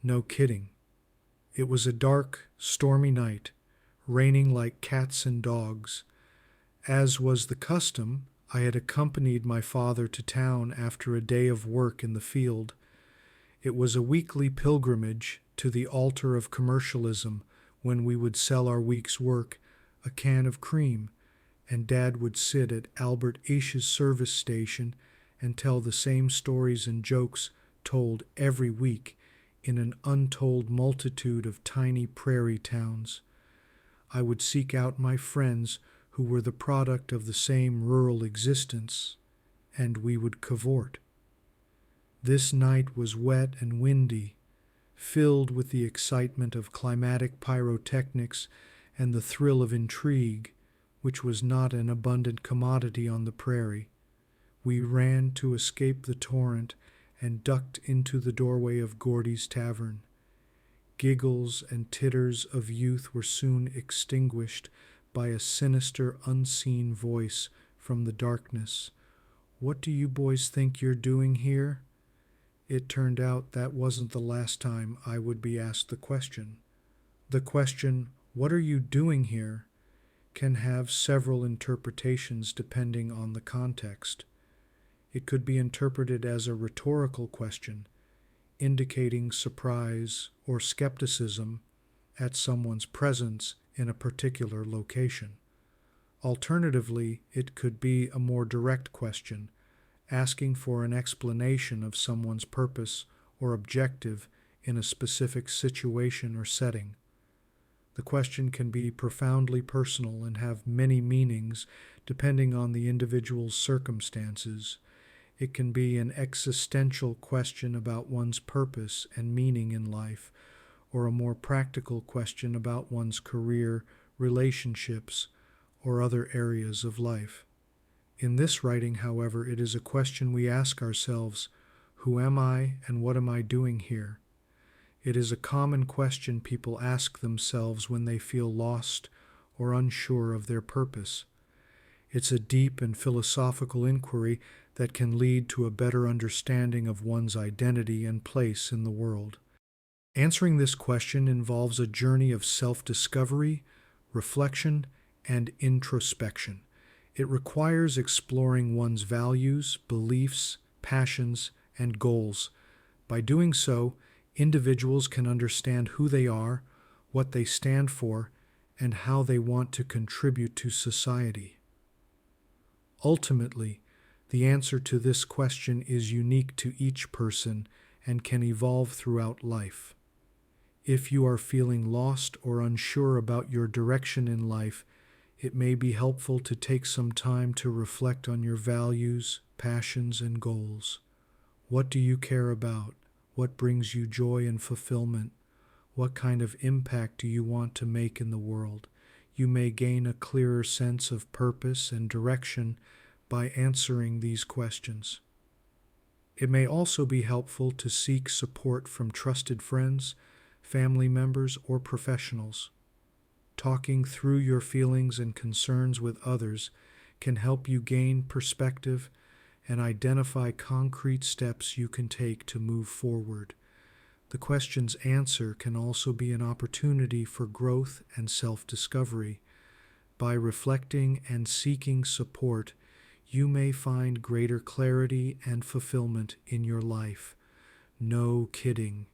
No kidding. It was a dark, stormy night, raining like cats and dogs. As was the custom, I had accompanied my father to town after a day of work in the field. It was a weekly pilgrimage to the altar of commercialism when we would sell our week's work, a can of cream, and Dad would sit at Albert Aish's service station and tell the same stories and jokes told every week in an untold multitude of tiny prairie towns. I would seek out my friends who were the product of the same rural existence, and we would cavort. This night was wet and windy, filled with the excitement of climatic pyrotechnics and the thrill of intrigue, which was not an abundant commodity on the prairie. We ran to escape the torrent and ducked into the doorway of Gordy's Tavern. Giggles and titters of youth were soon extinguished by a sinister, unseen voice from the darkness. "What do you boys think you're doing here?" It turned out that wasn't the last time I would be asked the question. The question, "What are you doing here?" can have several interpretations depending on the context. It could be interpreted as a rhetorical question, indicating surprise or skepticism at someone's presence in a particular location. Alternatively, it could be a more direct question, asking for an explanation of someone's purpose or objective in a specific situation or setting. The question can be profoundly personal and have many meanings depending on the individual's circumstances. It can be an existential question about one's purpose and meaning in life, or a more practical question about one's career, relationships, or other areas of life. In this writing, however, it is a question we ask ourselves: who am I and what am I doing here? It is a common question people ask themselves when they feel lost or unsure of their purpose. It's a deep and philosophical inquiry that can lead to a better understanding of one's identity and place in the world. Answering this question involves a journey of self-discovery, reflection, and introspection. It requires exploring one's values, beliefs, passions, and goals. By doing so, individuals can understand who they are, what they stand for, and how they want to contribute to society. Ultimately, the answer to this question is unique to each person and can evolve throughout life. If you are feeling lost or unsure about your direction in life, it may be helpful to take some time to reflect on your values, passions, and goals. What do you care about? What brings you joy and fulfillment? What kind of impact do you want to make in the world? You may gain a clearer sense of purpose and direction by answering these questions. It may also be helpful to seek support from trusted friends, family members, or professionals. Talking through your feelings and concerns with others can help you gain perspective and identify concrete steps you can take to move forward. The question's answer can also be an opportunity for growth and self-discovery. By reflecting and seeking support, you may find greater clarity and fulfillment in your life. No kidding.